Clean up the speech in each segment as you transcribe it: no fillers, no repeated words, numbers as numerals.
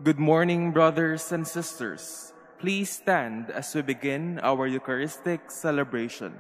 Good morning, brothers and sisters. Please stand as we begin our Eucharistic celebration.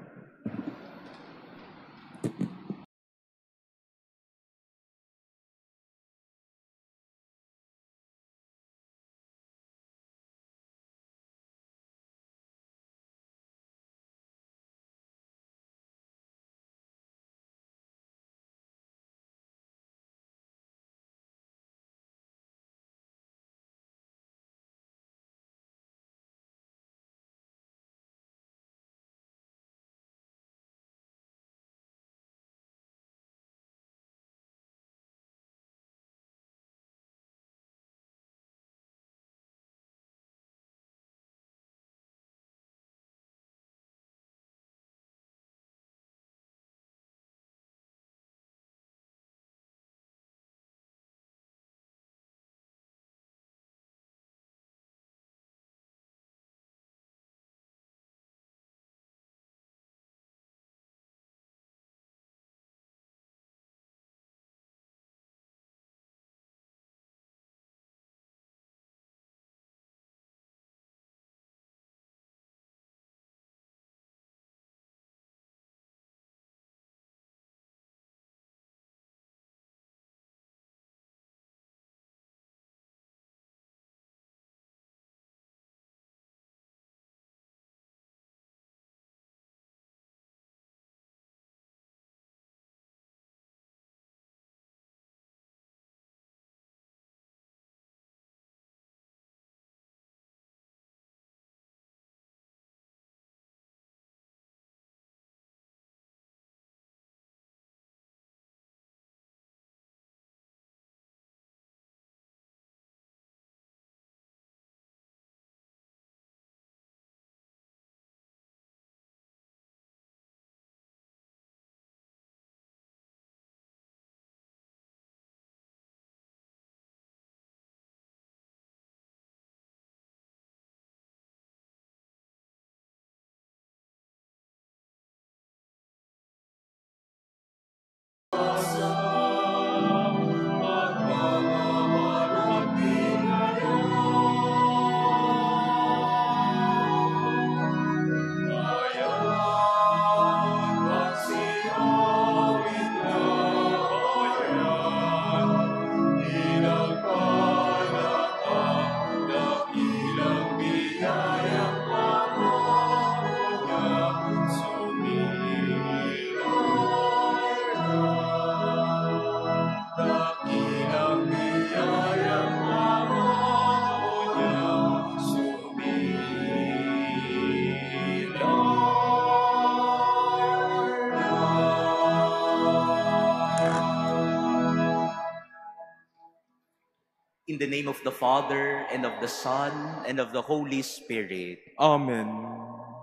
In the name of the Father, and of the Son, and of the Holy Spirit. Amen.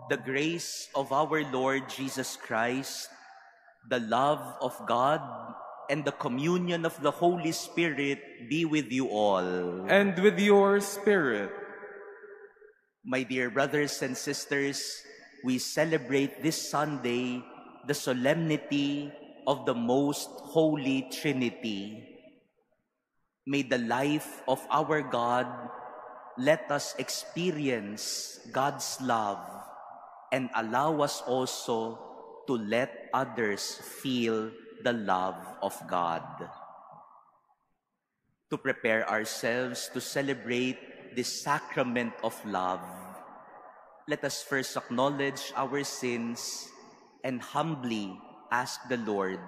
The grace of our Lord Jesus Christ, the love of God, and the communion of the Holy Spirit be with you all. And with your spirit. My dear brothers and sisters, we celebrate this Sunday the solemnity of the Most Holy Trinity. May the life of our God let us experience God's love and allow us also to let others feel the love of God. To prepare ourselves to celebrate this sacrament of love, let us first acknowledge our sins and humbly ask the Lord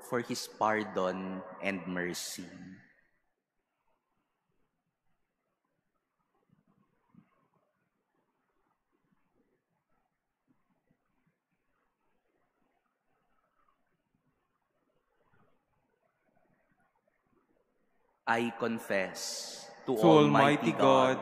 for His pardon and mercy. I confess to Almighty God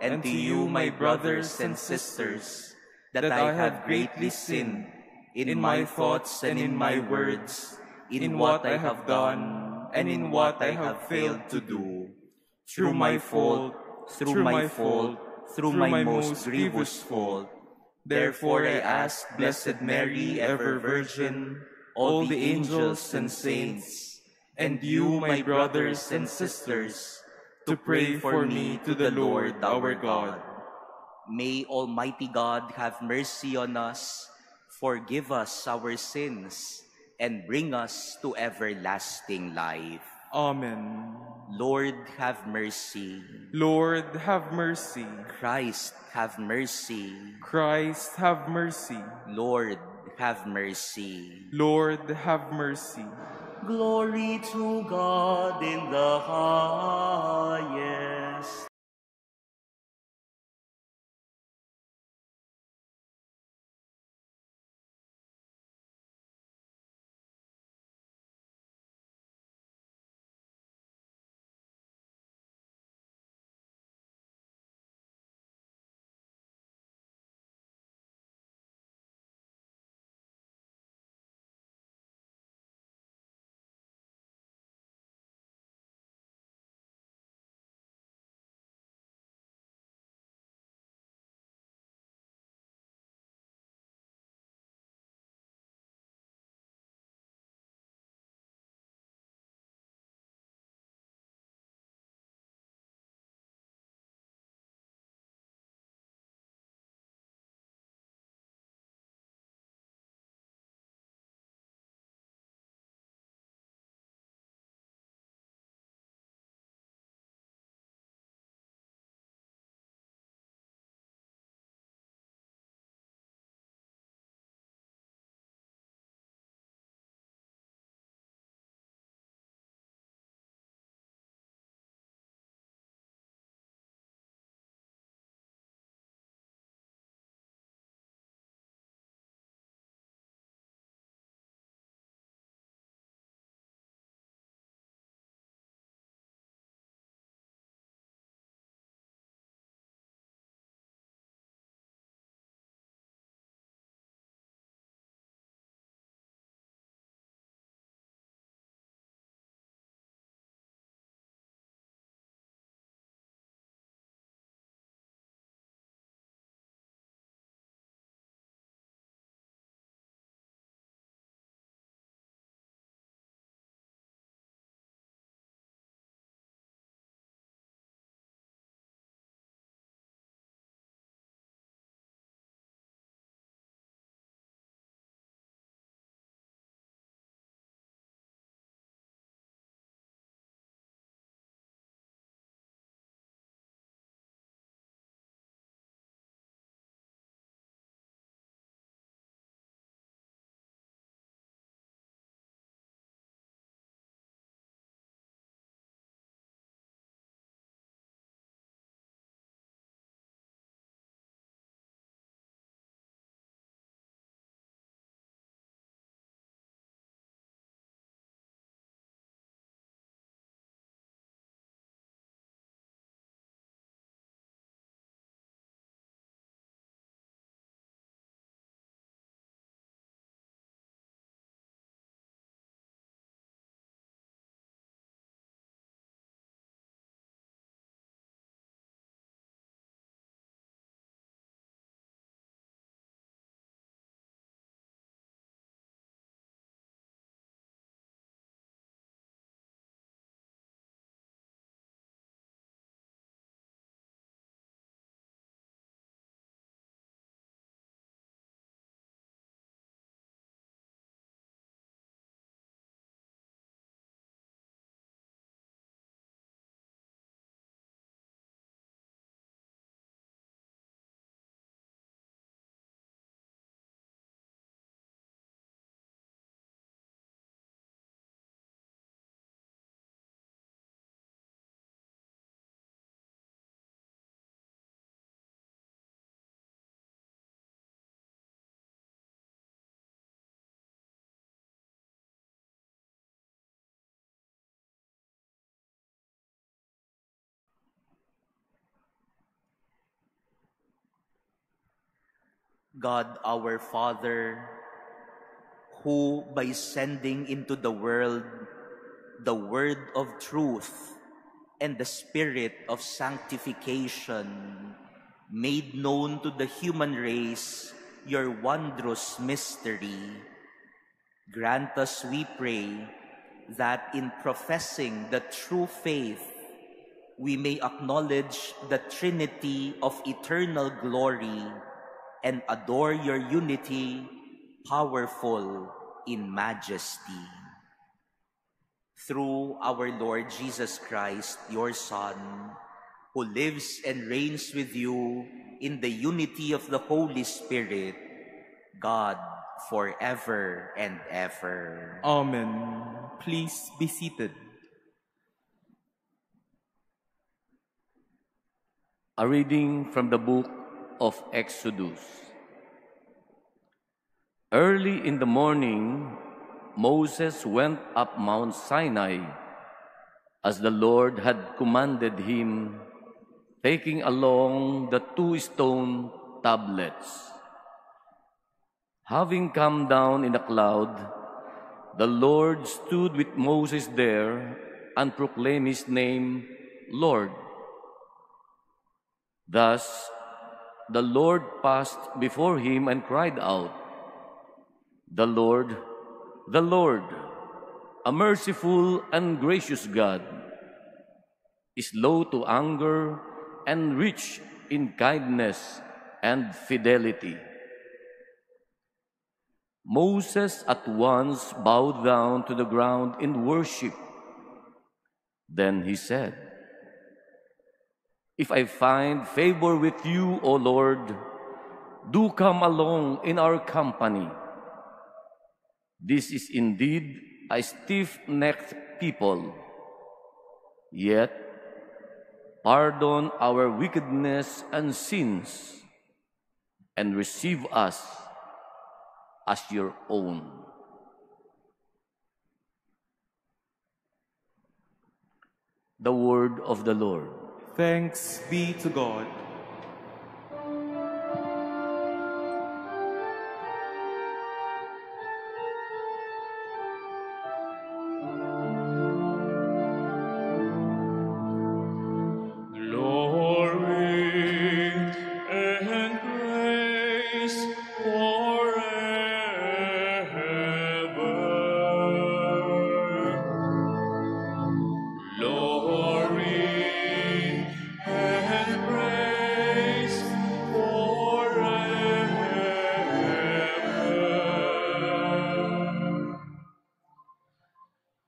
and to you, my brothers and sisters, that I have greatly sinned in my thoughts and in my words, in what I have done and in what I have failed to do. Through my fault, through my most grievous fault. Therefore I ask Blessed Mary, ever Virgin, all the angels and saints, and you, my brothers and sisters, to pray for me to the Lord our God. May Almighty God have mercy on us, forgive us our sins, and bring us to everlasting life. Amen. Lord, have mercy. Lord, have mercy. Christ, have mercy. Christ, have mercy. Lord, have mercy. Lord, have mercy. Glory to God in the highest. God our Father, who by sending into the world the word of truth and the spirit of sanctification, made known to the human race your wondrous mystery, grant us, we pray, that in professing the true faith we may acknowledge the Trinity of eternal glory and adore your unity, powerful in majesty. Through our Lord Jesus Christ, your Son, who lives and reigns with you in the unity of the Holy Spirit, God, forever and ever. Amen. Please be seated. A reading from the book of Exodus. Early in the morning, Moses went up Mount Sinai, as the Lord had commanded him, taking along the 2 stone tablets. Having come down in a cloud, the Lord stood with Moses there and proclaimed his name, Lord. Thus, the Lord passed before him and cried out, the Lord, a merciful and gracious God, slow to anger and rich in kindness and fidelity. Moses at once bowed down to the ground in worship. Then he said, If I find favor with you, O Lord, do come along in our company. This is indeed a stiff-necked people. Yet, pardon our wickedness and sins, and receive us as your own. The word of the Lord. Thanks be to God.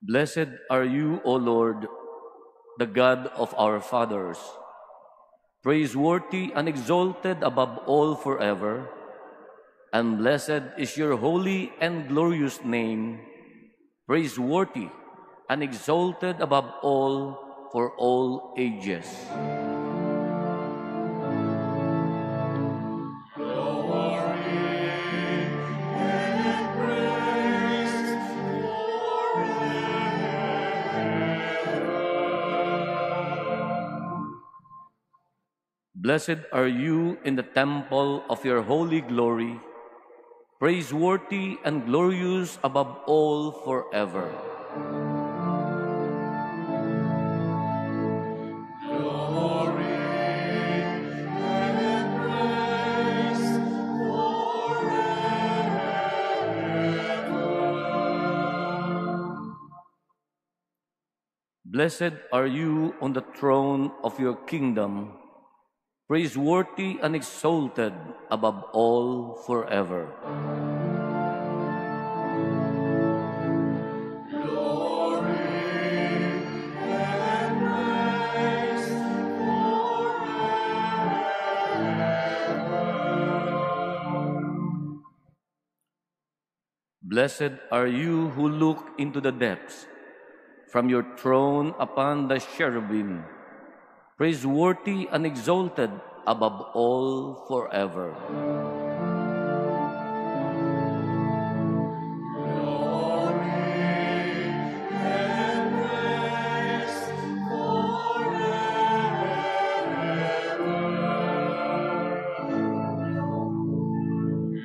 Blessed are you, O Lord, the God of our fathers, praiseworthy and exalted above all forever, and blessed is your holy and glorious name, praiseworthy and exalted above all for all ages. Blessed are you in the temple of your holy glory, praiseworthy and glorious above all forever. Glory and praise forever. Blessed are you on the throne of your kingdom, praiseworthy and exalted above all forever. Glory and praise forever. Blessed are you who look into the depths from your throne upon the cherubim, praiseworthy and exalted above all forever. Glory and praise forever.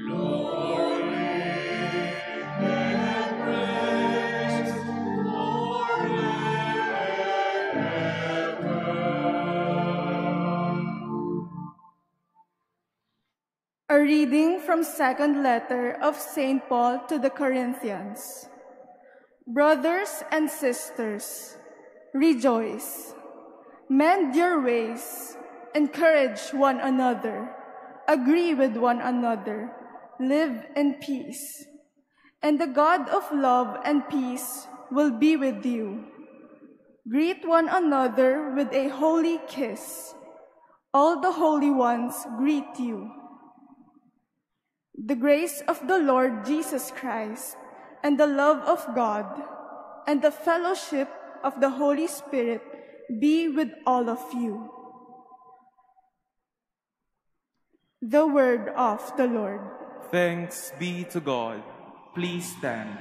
Glory and praise forever. A reading from second letter of St. Paul to the Corinthians. Brothers and sisters, rejoice. Mend your ways, encourage one another, agree with one another, live in peace. And the God of love and peace will be with you. Greet one another with a holy kiss. All the holy ones greet you. The grace of the Lord Jesus Christ, and the love of God, and the fellowship of the Holy Spirit be with all of you. The word of the Lord. Thanks be to God. Please stand.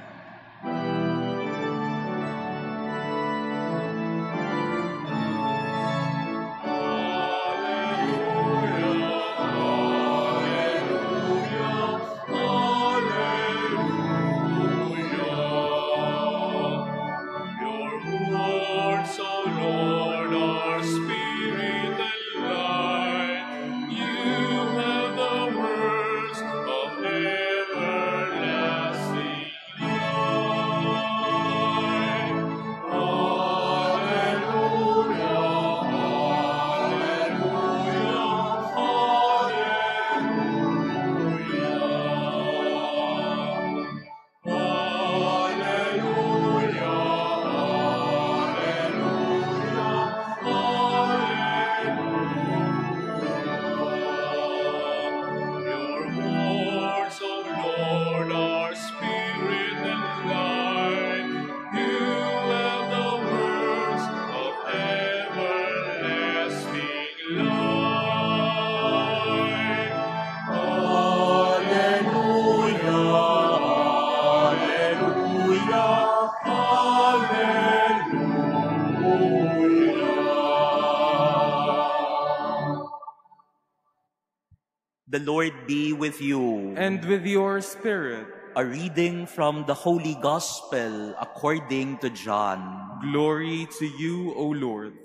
The Lord be with you. And with your spirit. A reading from the Holy Gospel according to John. Glory to you, O Lord.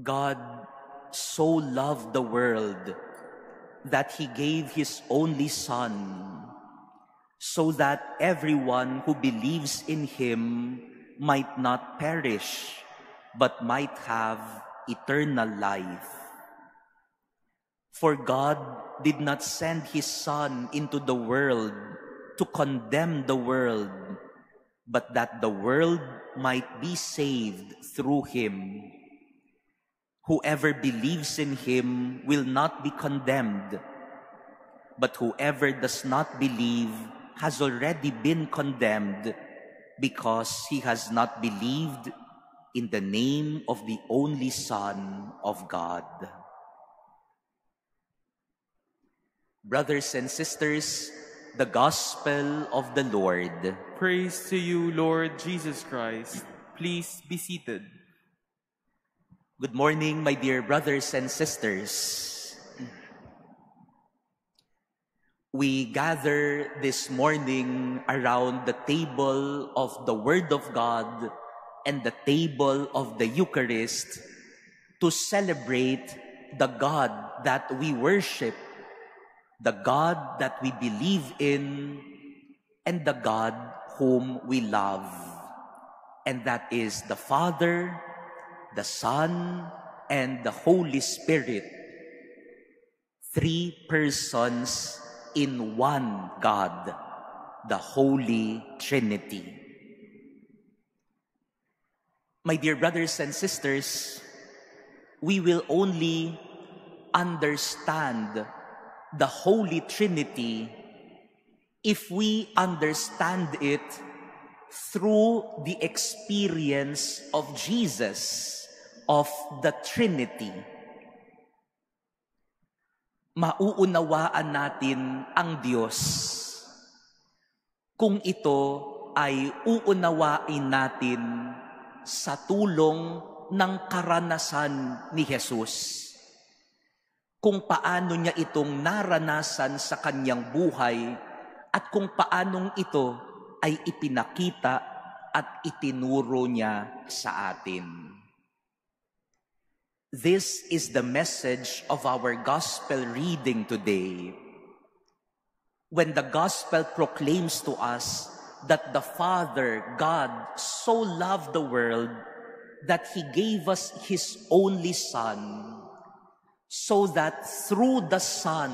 God so loved the world that He gave His only Son, so that everyone who believes in Him might not perish, but might have eternal life. For God did not send His Son into the world to condemn the world, but that the world might be saved through Him. Whoever believes in Him will not be condemned, but whoever does not believe has already been condemned because he has not believed in the name of the only Son of God. Brothers and sisters, the Gospel of the Lord. Praise to you, Lord Jesus Christ. Please be seated. Good morning, my dear brothers and sisters. We gather this morning around the table of the Word of God and the table of the Eucharist to celebrate the God that we worship, the God that we believe in, and the God whom we love. And that is the Father, the Son, and the Holy Spirit. Three persons in one God, the Holy Trinity. My dear brothers and sisters, we will only understand the Holy Trinity if we understand it through the experience of Jesus, of the Trinity. Mauunawaan natin ang Diyos kung ito ay uunawain natin sa tulong ng karanasan ni Jesus. Kung paano niya itong naranasan sa kanyang buhay at kung paanong ito ay ipinakita at itinuro niya sa atin. This is the message of our gospel reading today. When the gospel proclaims to us that the Father, God, so loved the world that He gave us His only Son, so that through the Son,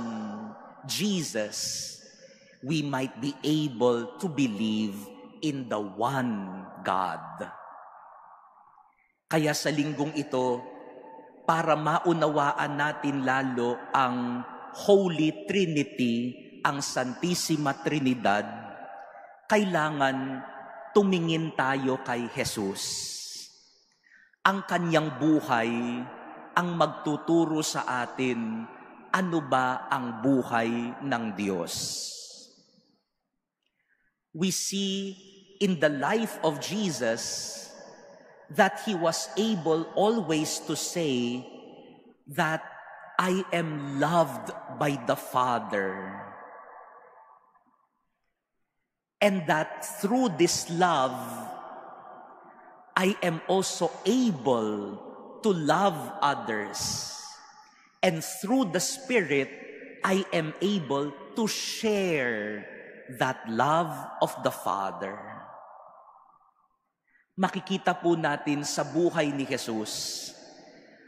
Jesus, we might be able to believe in the one God. Kaya sa linggong ito, para maunawaan natin lalo ang Holy Trinity, ang Santissima Trinidad, kailangan tumingin tayo kay Jesus. Ang kanyang buhay ang magtuturo sa atin ano ba ang buhay ng Diyos. We see in the life of Jesus that He was able always to say that I am loved by the Father. And that through this love, I am also able to love others. And through the Spirit, I am able to share that love of the Father. Makikita po natin sa buhay ni Jesus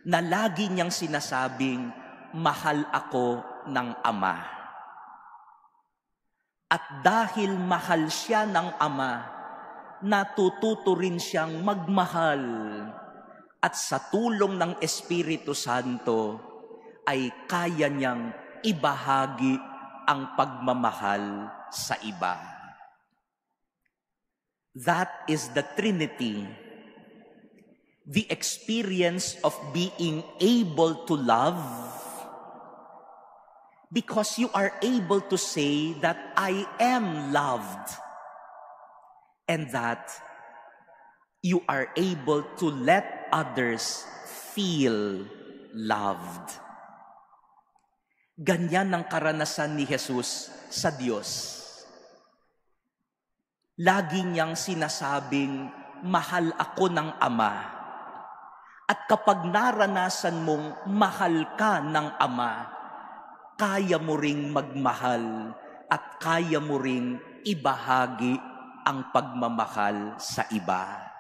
na lagi niyang sinasabing, mahal ako ng Ama. At dahil mahal siya ng Ama, natututo rin siyang magmahal. At sa tulong ng Espiritu Santo, ay kaya niyang ibahagi ang pagmamahal sa iba. That is the Trinity, the experience of being able to love, because you are able to say that I am loved, and that you are able to let others feel loved. Ganyan ang karanasan ni Jesus sa Diyos. Lagi niyang sinasabing, mahal ako ng Ama. At kapag naranasan mong mahal ka ng Ama, kaya mo ring magmahal at kaya mo ring ibahagi ang pagmamahal sa iba.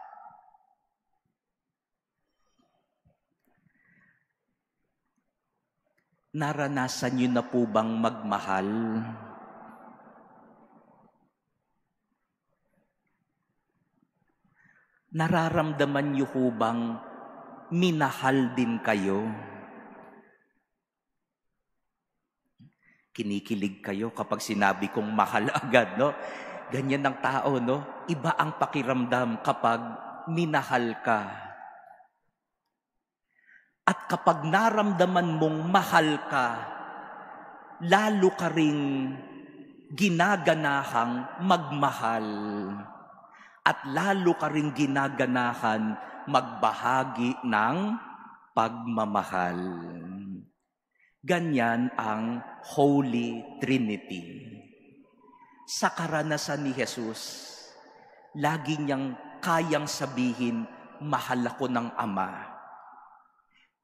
Naranasan niyo na po bang magmahal? Nararamdaman niyo po bang minahal din kayo? Kinikilig kayo kapag sinabi kong mahal agad, no? Ganyan ang tao, no? Iba ang pakiramdam kapag minahal ka. At kapag naramdaman mong mahal ka, lalo ka ring ginaganahang magmahal. At lalo ka ring ginaganahan magbahagi ng pagmamahal. Ganyan ang Holy Trinity. Sa karanasan ni Jesus, lagi niyang kayang sabihin, mahal ako ng Ama.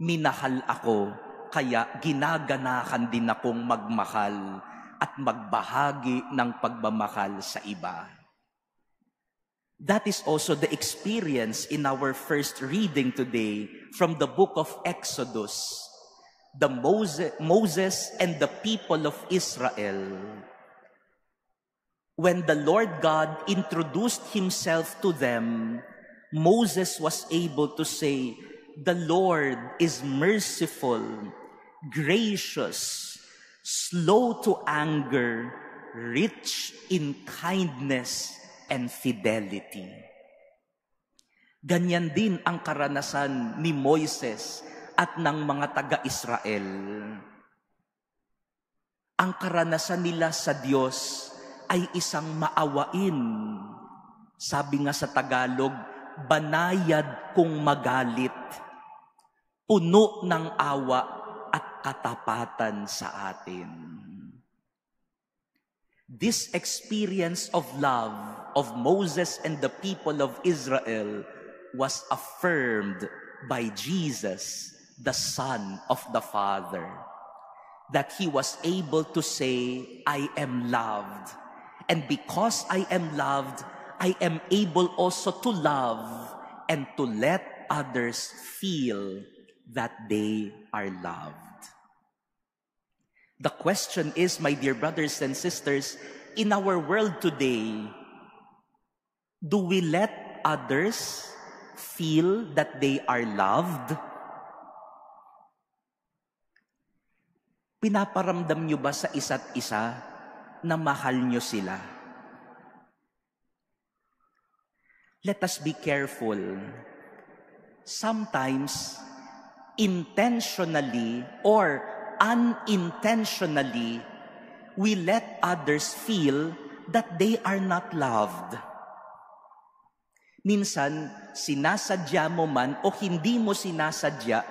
Minahal ako, kaya ginaganahan din akong magmahal at magbahagi ng pagmamahal sa iba. That is also the experience in our first reading today from the book of Exodus, the Moses and the people of Israel. When the Lord God introduced Himself to them, Moses was able to say, "The Lord is merciful, gracious, slow to anger, rich in kindness and fidelity." Ganyan din ang karanasan ni Moises at ng mga taga-Israel. Ang karanasan nila sa Diyos ay isang maawain. Sabi nga sa Tagalog, banayad kung magalit, puno ng awa at katapatan sa atin. This experience of love of Moses and the people of Israel was affirmed by Jesus, the Son of the Father, that he was able to say, I am loved. And because I am loved, I am able also to love and to let others feel that they are loved. The question is, my dear brothers and sisters, in our world today, do we let others feel that they are loved? Pinaparamdam nyo ba sa isa't isa na mahal nyo sila? Let us be careful. Sometimes, intentionally or unintentionally, we let others feel that they are not loved. Minsan, sinasadya mo man o hindi mo sinasadya,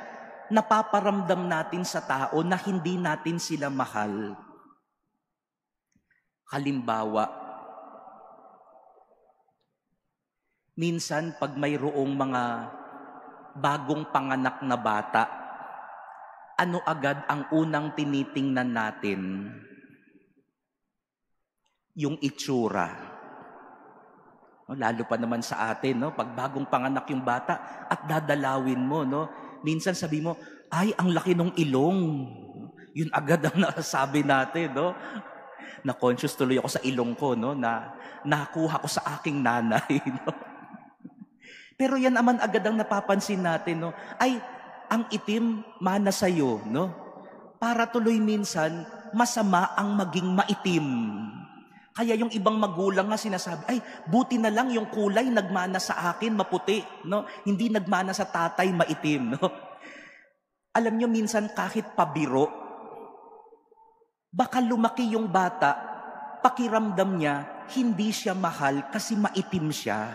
napaparamdam natin sa tao na hindi natin sila mahal. Halimbawa, minsan pag mayroong mga bagong panganak na bata, ano agad ang unang tinitingnan natin? Yung itsura. Lalo pa naman sa atin, no? Pag bagong panganak yung bata at dadalawin mo, no? Minsan sabi mo, ay, ang laki ng ilong. Yun agad ang nasabi natin, no? Na-conscious tuloy ako sa ilong ko, no? Na nakuha ko sa aking nanay, no? Pero yan naman agad ang napapansin natin, no? Ay, ang itim, mana sa'yo, no? Para tuloy minsan, masama ang maging maitim. Kaya yung ibang magulang nga sinasabi, ay, buti na lang yung kulay nagmana sa akin, maputi, no? Hindi nagmana sa tatay, maitim, no? Alam nyo, minsan kahit pabiro, baka lumaki yung bata, pakiramdam niya, hindi siya mahal kasi maitim siya.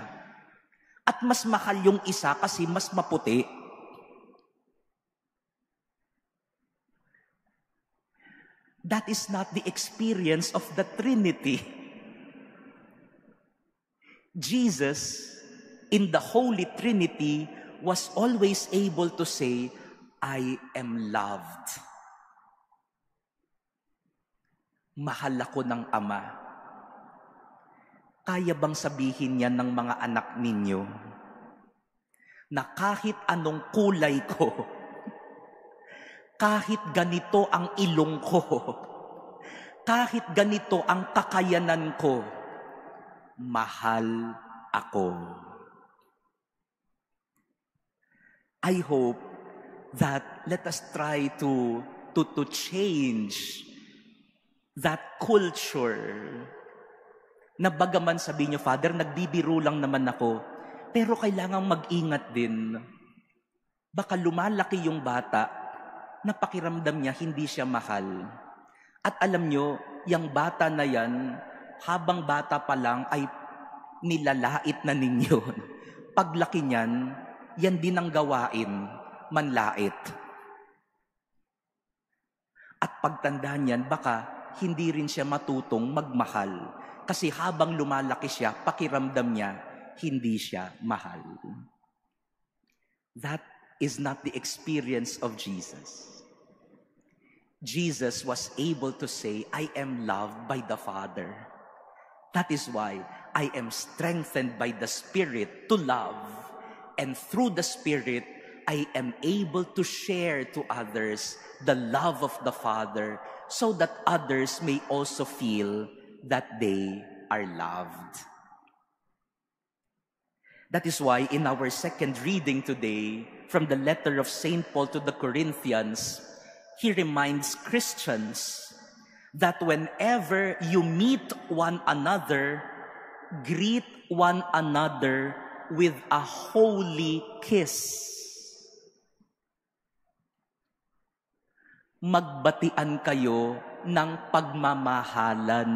At mas mahal yung isa kasi mas maputi. That is not the experience of the Trinity. Jesus, in the Holy Trinity, was always able to say, I am loved. Mahal ako ng Ama. Kaya bang sabihin yan ng mga anak ninyo na kahit anong kulay ko, kahit ganito ang ilong ko, kahit ganito ang kakayanan ko, mahal ako. I hope that let us try to change that culture na bagaman sabihin niyo, Father, nagbibiro lang naman ako, pero kailangang mag-ingat din. Baka lumalaki yung bata, na pakiramdam niya hindi siya mahal. At alam nyo, yung bata na yan, habang bata pa lang ay nilalait na ninyo. Paglaki niyan, yan din ang gawain, manlait. At pagtanda niyan, baka hindi rin siya matutong magmahal. Kasi habang lumalaki siya, pakiramdam niya, hindi siya mahal. That is not the experience of Jesus. Jesus was able to say, I am loved by the Father. That is why I am strengthened by the Spirit to love. And through the Spirit, I am able to share to others the love of the Father so that others may also feel that they are loved. That is why in our second reading today, from the letter of St. Paul to the Corinthians, he reminds Christians that whenever you meet one another, greet one another with a holy kiss. Magbatian kayo ng pagmamahalan.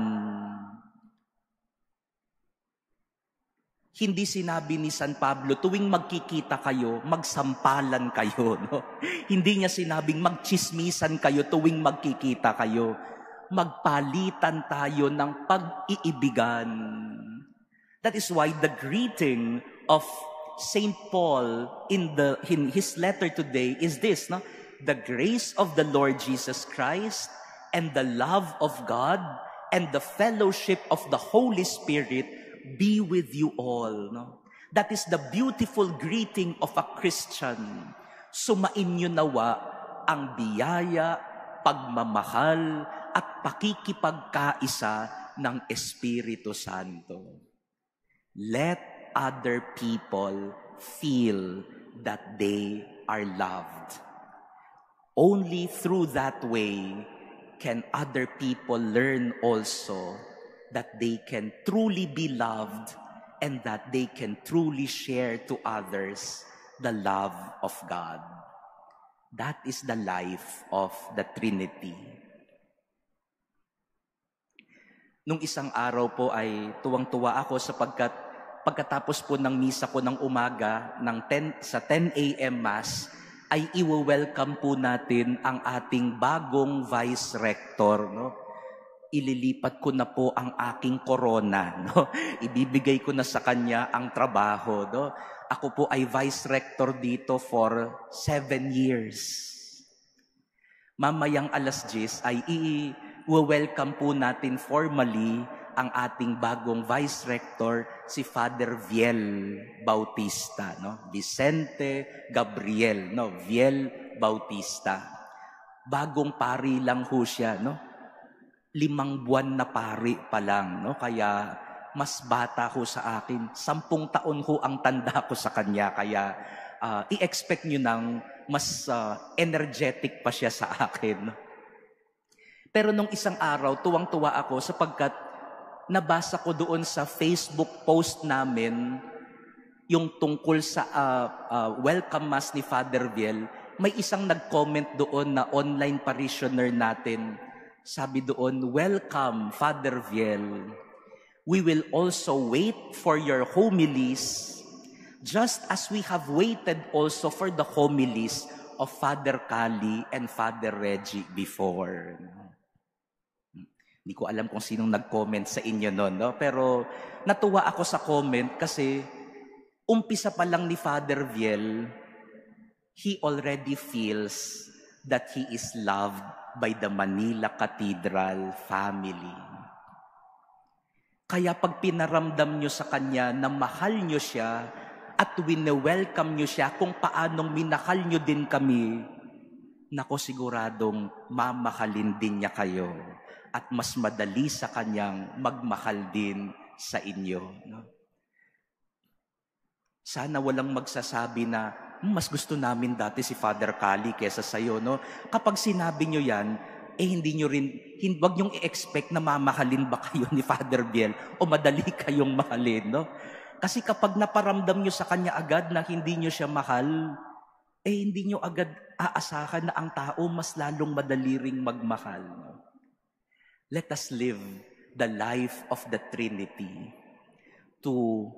Hindi sinabi ni San Pablo, tuwing magkikita kayo, magsampalan kayo. No? Hindi niya sinabing magchismisan kayo tuwing magkikita kayo. magpalitan tayo ng pag-iibigan. That is why the greeting of Saint Paul in his letter today is this, no? The grace of the Lord Jesus Christ and the love of God and the fellowship of the Holy Spirit be with you all. No? That is the beautiful greeting of a Christian. Sumainyo nawa ang biyaya, pagmamahal, at pakikipagkaisa ng Espiritu Santo. Let other people feel that they are loved. Only through that way can other people learn also that they can truly be loved and that they can truly share to others the love of God. That is the life of the Trinity. Nung isang araw po ay tuwang-tuwa ako sapagkat pagkatapos po ng misa ko ng umaga sa 10 a.m. Mass, ay i-welcome po natin ang ating bagong Vice Rector. No? Ililipat ko na po ang aking corona. No? Ibibigay ko na sa kanya ang trabaho. No? Ako po ay Vice Rector dito for 7 years. Mamayang alas 10 ay i-welcome po natin formally ang ating bagong Vice Rector, si Father Viel Bautista, no? Vicente Gabriel, no? Viel Bautista. Bagong pari lang ho siya, no? 5 buwan na pari pa lang, no? Kaya mas bata ho sa akin. 10 taon ho ang tanda ko sa kanya, kaya i-expect nyo nang mas energetic pa siya sa akin. Pero nung isang araw, tuwang-tuwa ako sapagkat nabasa ko doon sa Facebook post namin yung tungkol sa welcome mass ni Father Viel. May isang nag-comment doon na online parishioner natin. Sabi doon, "Welcome, Father Viel. We will also wait for your homilies just as we have waited also for the homilies of Father Kali and Father Reggie before." Hindi ko alam kung sinong nag-comment sa inyo noon, no? Pero natuwa ako sa comment kasi umpisa pa lang ni Father Viel, he already feels that he is loved by the Manila Cathedral family. Kaya pag pinaramdam nyo sa kanya na mahal nyo siya at wini-welcome nyo siya kung paanong minahal nyo din kami, nako siguradong mamahalin din niya kayo. At mas madali sa kanyang magmahal din sa inyo. No? Sana walang magsasabi na, mas gusto namin dati si Father Kali kesa sa'yo. No? Kapag sinabi nyo yan, wag nyong i-expect na mamahalin ba kayo ni Father Viel o madali kayong mahalin. No? Kasi kapag naparamdam nyo sa kanya agad na hindi nyo siya mahal, hindi nyo agad aasahan na ang tao mas lalong madali ring magmahal. No? Let us live the life of the Trinity to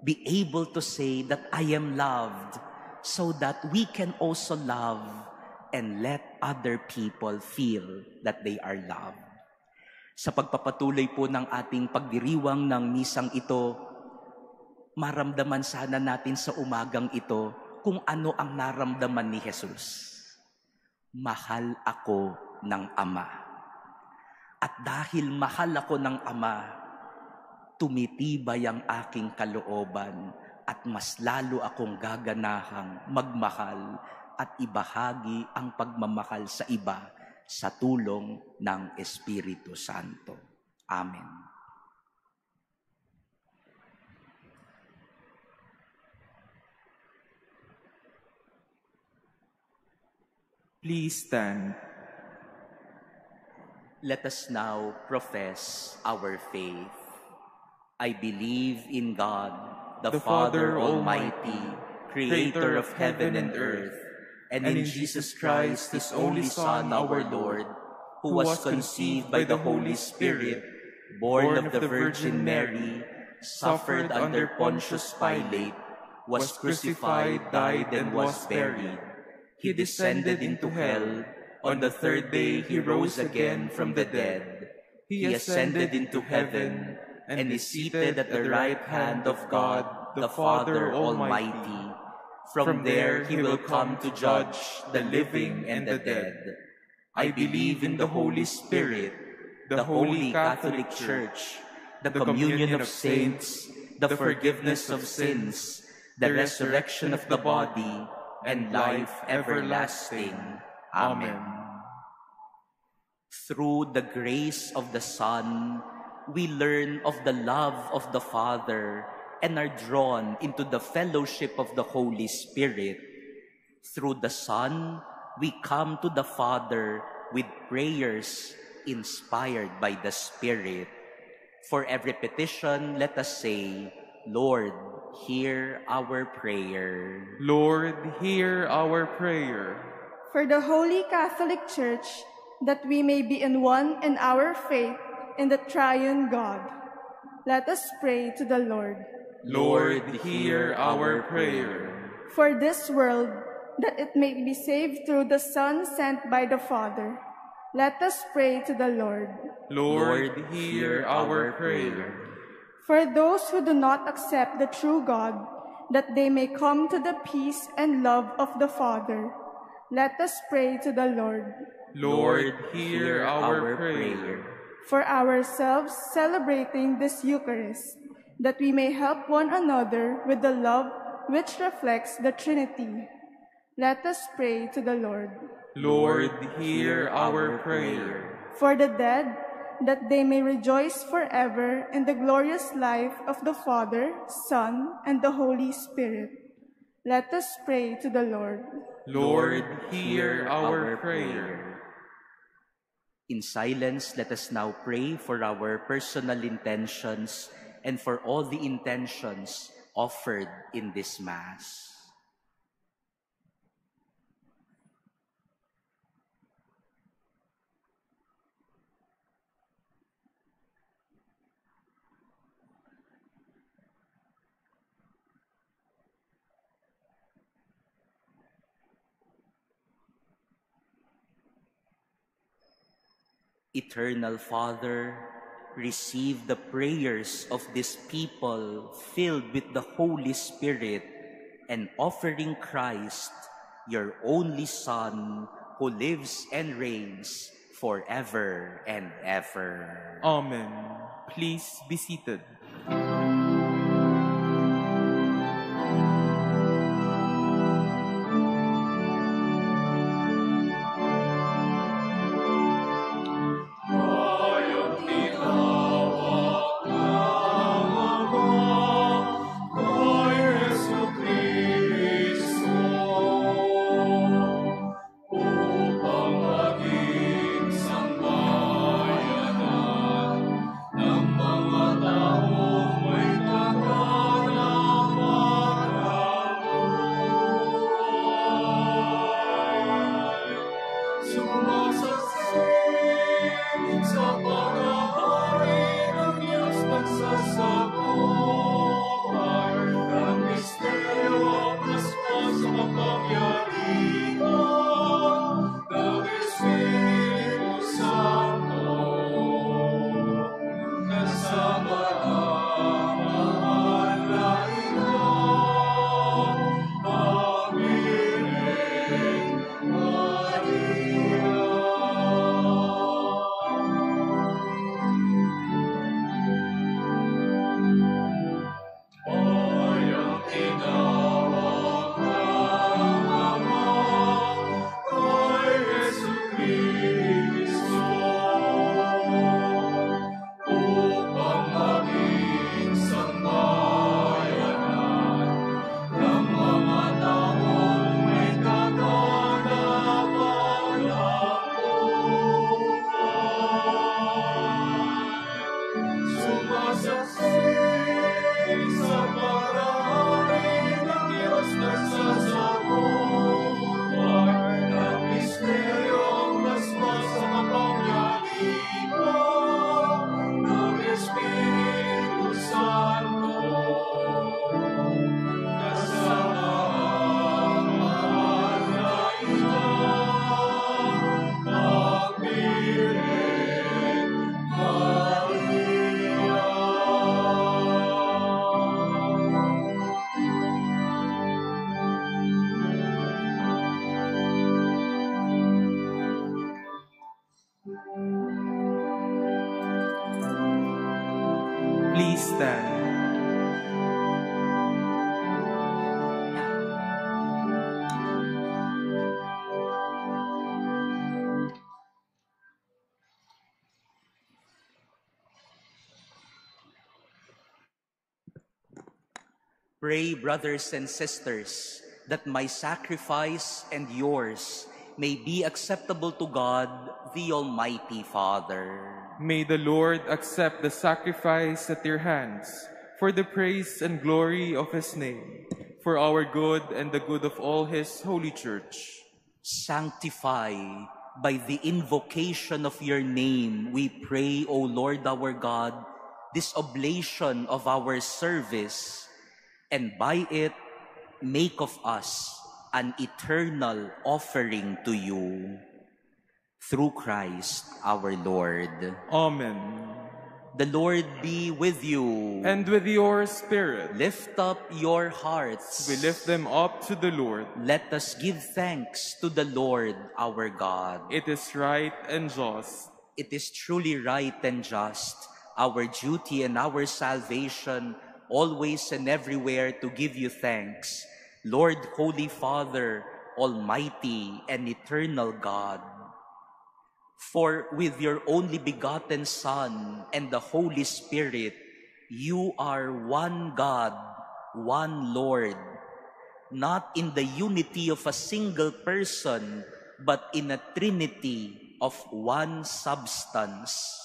be able to say that I am loved so that we can also love and let other people feel that they are loved. Sa pagpapatuloy po ng ating pagdiriwang ng misang ito, maramdaman sana natin sa umagang ito kung ano ang naramdaman ni Jesus. Mahal ako ng Ama. At dahil mahal ako ng Ama, tumitibay ang aking kalooban at mas lalo akong gaganahang magmahal at ibahagi ang pagmamahal sa iba sa tulong ng Espiritu Santo. Amen. Please stand. Let us now profess our faith. I believe in God, the Father Almighty, creator of heaven and earth, and in Jesus Christ, his only Son, our Lord, who was conceived by the Holy Spirit, born of the Virgin Mary, suffered under Pontius Pilate, was crucified, died, and was buried. He descended into hell. On the third day he rose again from the dead. He ascended into heaven and is seated at the right hand of God, the Father Almighty. From there he will come to judge the living and the dead. I believe in the Holy Spirit, the Holy Catholic Church, the communion of saints, the forgiveness of sins, the resurrection of the body, and life everlasting. Amen. Through the grace of the Son, we learn of the love of the Father and are drawn into the fellowship of the Holy Spirit. Through the Son, we come to the Father with prayers inspired by the Spirit. For every petition, let us say, Lord, hear our prayer. Lord, hear our prayer. For the Holy Catholic Church, that we may be in one in our faith in the triune God. Let us pray to the Lord. Lord, hear our prayer. For this world, that it may be saved through the Son sent by the Father. Let us pray to the Lord. Lord, hear our prayer. For those who do not accept the true God, that they may come to the peace and love of the Father. Let us pray to the Lord. Lord, hear our prayer. For ourselves celebrating this Eucharist, that we may help one another with the love which reflects the Trinity. Let us pray to the Lord. Lord, hear our prayer. For the dead, that they may rejoice forever in the glorious life of the Father, Son, and the Holy Spirit. Let us pray to the Lord. Lord, hear our prayer. In silence, let us now pray for our personal intentions and for all the intentions offered in this Mass. Eternal Father, receive the prayers of this people filled with the Holy Spirit and offering Christ, your only Son, who lives and reigns forever and ever. Amen. Please be seated. Ng mga taong stand. Pray, brothers and sisters, that my sacrifice and yours may be acceptable to God, the Almighty Father. May the Lord accept the sacrifice at your hands for the praise and glory of his name, for our good and the good of all his holy church. Sanctify by the invocation of your name, we pray, O Lord our God, this oblation of our service, and by it make of us an eternal offering to you. Through Christ our Lord. Amen. The Lord be with you. And with your spirit. Lift up your hearts. We lift them up to the Lord. Let us give thanks to the Lord our God. It is right and just. It is truly right and just, our duty and our salvation, always and everywhere to give you thanks, Lord, Holy Father, Almighty and eternal God. For with your only begotten Son and the Holy Spirit, you are one God, one Lord, not in the unity of a single person, but in a trinity of one substance.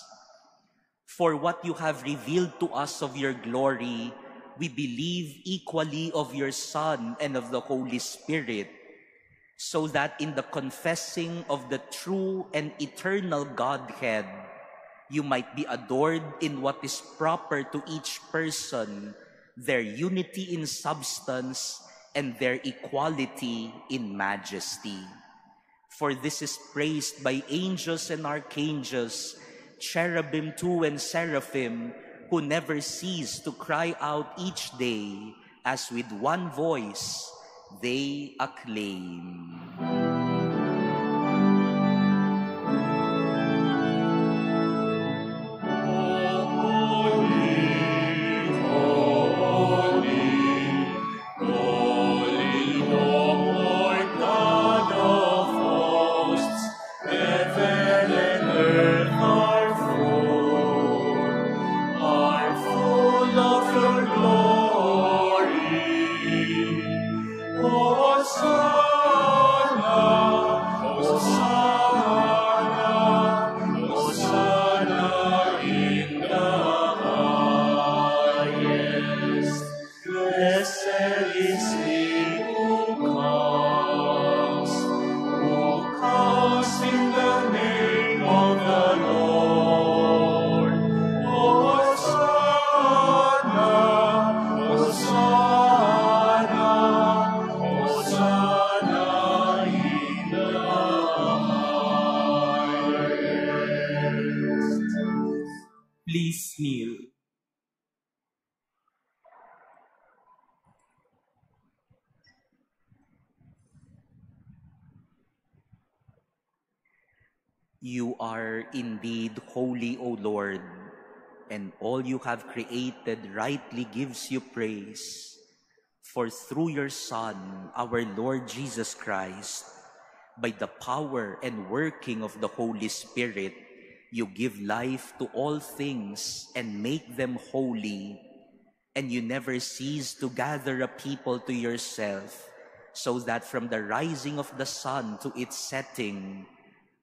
For what you have revealed to us of your glory, we believe equally of your Son and of the Holy Spirit, so that in the confessing of the true and eternal Godhead, you might be adored in what is proper to each person, their unity in substance and their equality in majesty. For this is praised by angels and archangels, cherubim too and seraphim, who never cease to cry out each day, as with one voice they acclaim. Please kneel. You are indeed holy, O Lord, and all you have created rightly gives you praise. For through your Son, our Lord Jesus Christ, by the power and working of the Holy Spirit, you give life to all things and make them holy, and you never cease to gather a people to yourself, so that from the rising of the sun to its setting,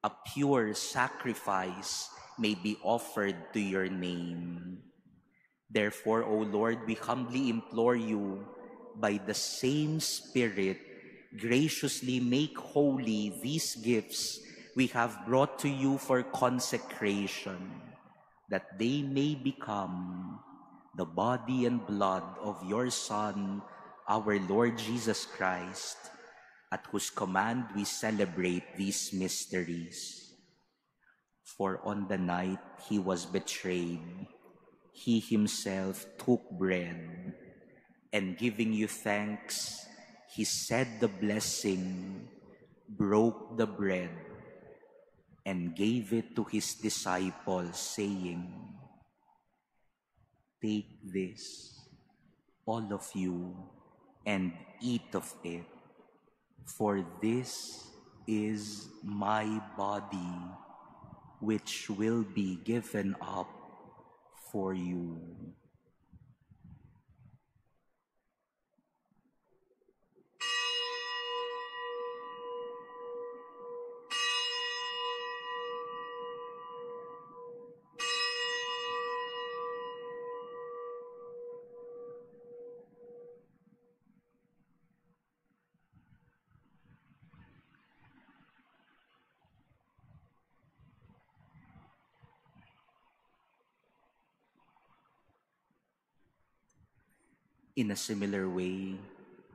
a pure sacrifice may be offered to your name. Therefore, O Lord, we humbly implore you, by the same Spirit, graciously make holy these gifts we have brought to you for consecration, that they may become the body and blood of your Son, our Lord Jesus Christ, at whose command we celebrate these mysteries. For on the night he was betrayed, he himself took bread, and giving you thanks, he said the blessing, broke the bread, and gave it to his disciples, saying, Take this, all of you, and eat of it, for this is my body, which will be given up for you. In a similar way,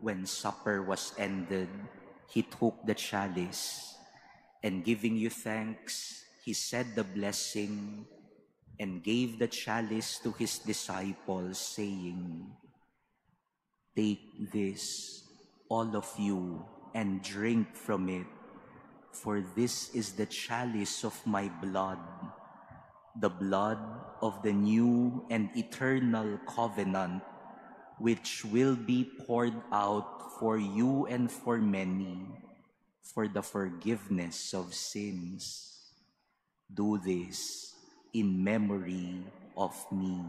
when supper was ended, he took the chalice, and giving you thanks, he said the blessing, and gave the chalice to his disciples, saying, "Take this, all of you, and drink from it, for this is the chalice of my blood, the blood of the new and eternal covenant, which will be poured out for you and for many for the forgiveness of sins. Do this in memory of me."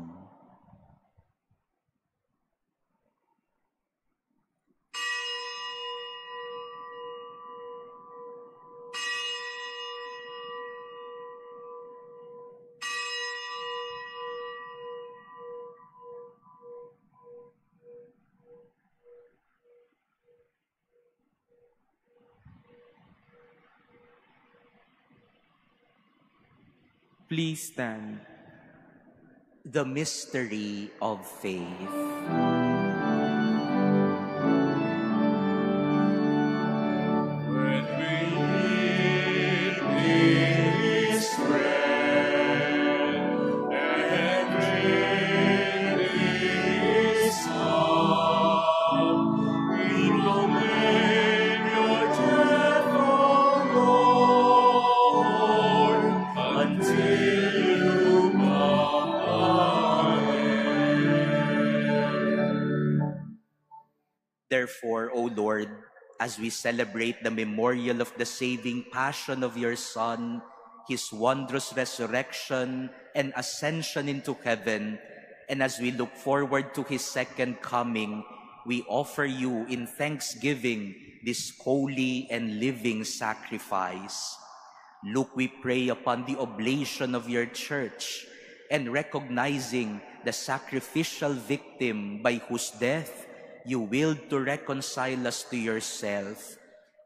Please stand. The mystery of faith. When we eat this bread and drink this cup, we proclaim your death, O Lord, until you come again. Therefore, O Lord, as we celebrate the memorial of the saving passion of your Son, his wondrous resurrection and ascension into heaven, and as we look forward to his second coming, we offer you in thanksgiving this holy and living sacrifice. Look, we pray, upon the oblation of your church, and recognizing the sacrificial victim by whose death you willed to reconcile us to yourself.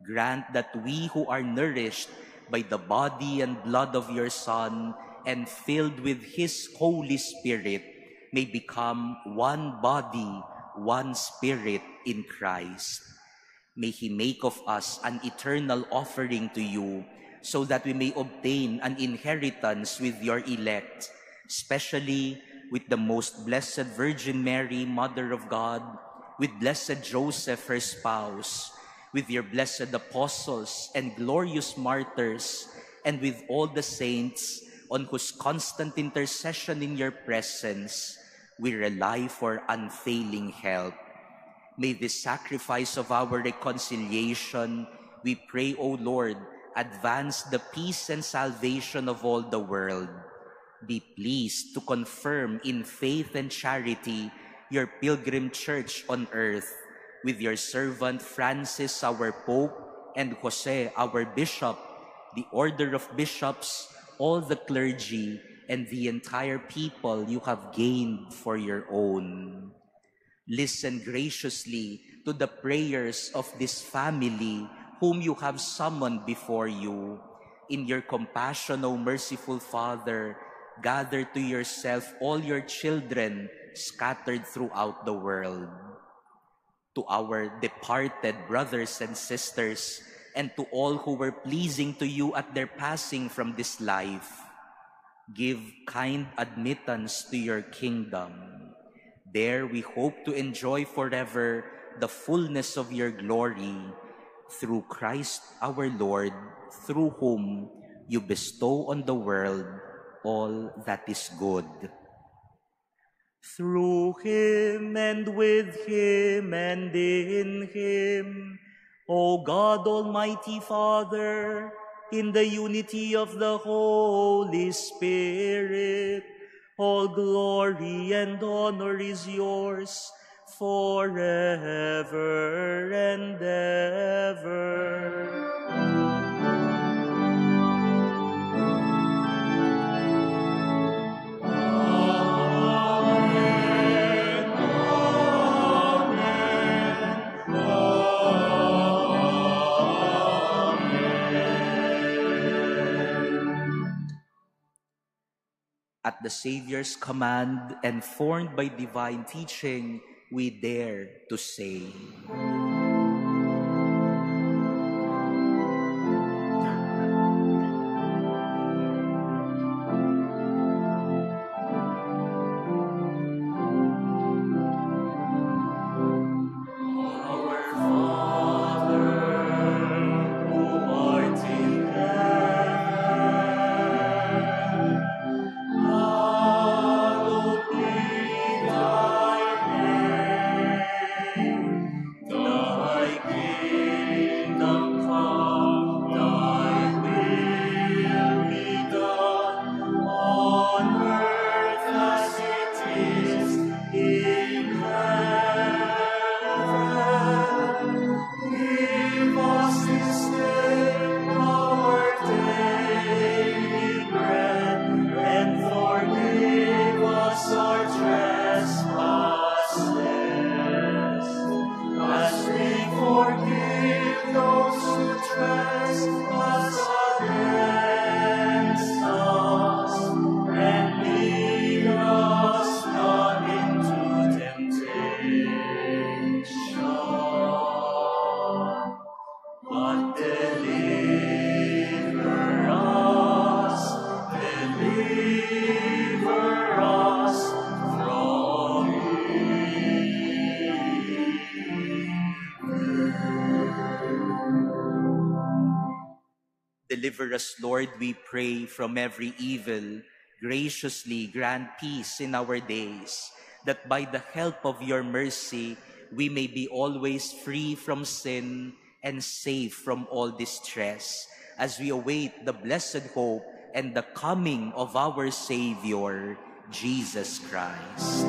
Grant that we who are nourished by the body and blood of your Son and filled with his Holy Spirit may become one body, one spirit in Christ. May he make of us an eternal offering to you, so that we may obtain an inheritance with your elect, especially with the most blessed Virgin Mary, Mother of God, with blessed Joseph, her spouse, with your blessed apostles and glorious martyrs, and with all the saints on whose constant intercession in your presence we rely for unfailing help. May this sacrifice of our reconciliation, we pray, O Lord, advance the peace and salvation of all the world. Be pleased to confirm in faith and charity your pilgrim church on earth, with your servant Francis, our Pope, and Jose, our Bishop, the order of bishops, all the clergy, and the entire people you have gained for your own. Listen graciously to the prayers of this family whom you have summoned before you. In your compassion, O merciful Father, gather to yourself all your children scattered throughout the world. To our departed brothers and sisters, and to all who were pleasing to you at their passing from this life, give kind admittance to your kingdom. There we hope to enjoy forever the fullness of your glory, through Christ our Lord, through whom you bestow on the world all that is good. Through him and with him and in him, O God, Almighty Father, in the unity of the Holy Spirit, all glory and honor is yours forever and ever. At the Savior's command and formed by divine teaching, we dare to say, Deliver us, Lord, we pray, from every evil. Graciously grant peace in our days, that by the help of your mercy, we may be always free from sin and safe from all distress, as we await the blessed hope and the coming of our Savior, Jesus Christ.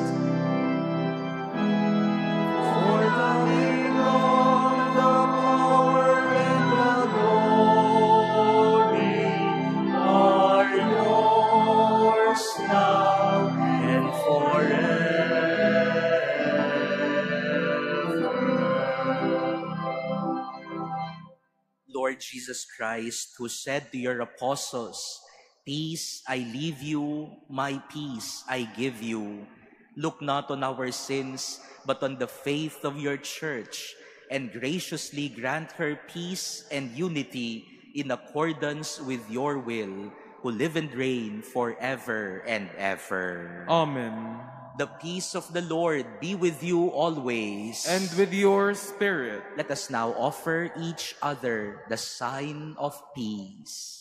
For the kingdom, the power, and the glory are yours now and forever. Lord Jesus Christ, who said to your apostles, "Peace I leave you, my peace I give you," look not on our sins, but on the faith of your church, and graciously grant her peace and unity in accordance with your will, who live and reign forever and ever. Amen. The peace of the Lord be with you always. And with your spirit. Let us now offer each other the sign of peace.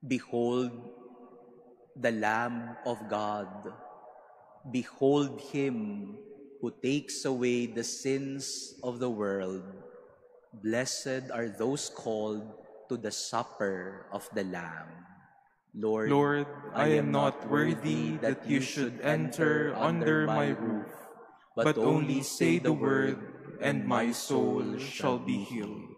Behold the Lamb of God. Behold him who takes away the sins of the world. Blessed are those called to the supper of the Lamb. Lord, I am not worthy that you should enter under my roof, but only say the word, and my soul shall be healed.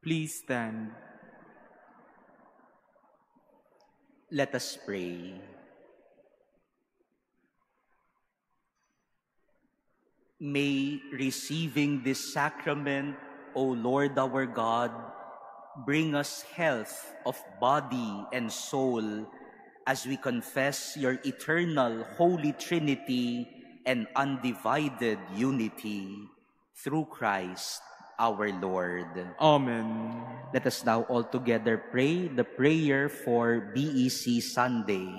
Please stand. Let us pray. May receiving this sacrament, O Lord our God, bring us health of body and soul as we confess your eternal Holy Trinity and undivided unity through Christ our Lord. Amen. Let us now all together pray the prayer for BEC Sunday.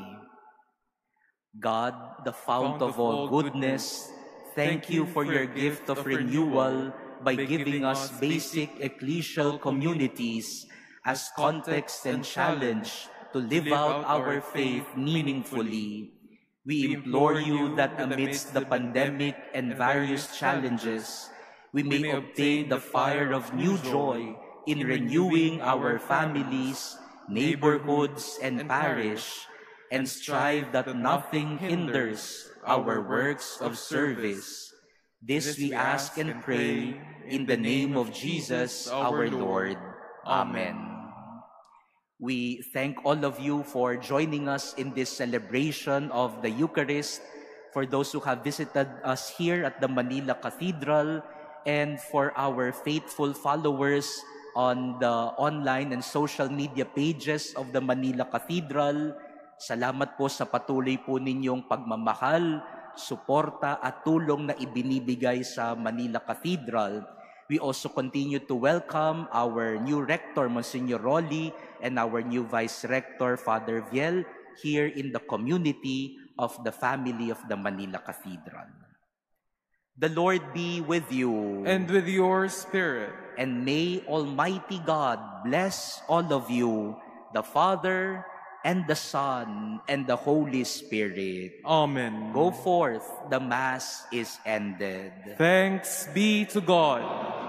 God, the fount of all goodness, thank you for your gift of renewal by giving us basic ecclesial communities as context and challenge to live out our faith meaningfully. We implore you that amidst the pandemic and various challenges, we may obtain the fire of new joy in renewing our families, neighborhoods, and parish, and strive that nothing hinders our works of service. This we ask and pray in the name of Jesus our Lord. Amen. We thank all of you for joining us in this celebration of the Eucharist, for those who have visited us here at the Manila Cathedral, and for our faithful followers on the online and social media pages of the Manila Cathedral. Salamat po sa patuloy po ninyong pagmamahal, suporta at tulong na ibinibigay sa Manila Cathedral. We also continue to welcome our new Rector, Monsignor Rolly, and our new Vice Rector, Father Viel, here in the community of the family of the Manila Cathedral. The Lord be with you. And with your spirit. And may Almighty God bless all of you, the Father, and the Son, and the Holy Spirit. Amen. Go forth, the Mass is ended. Thanks be to God.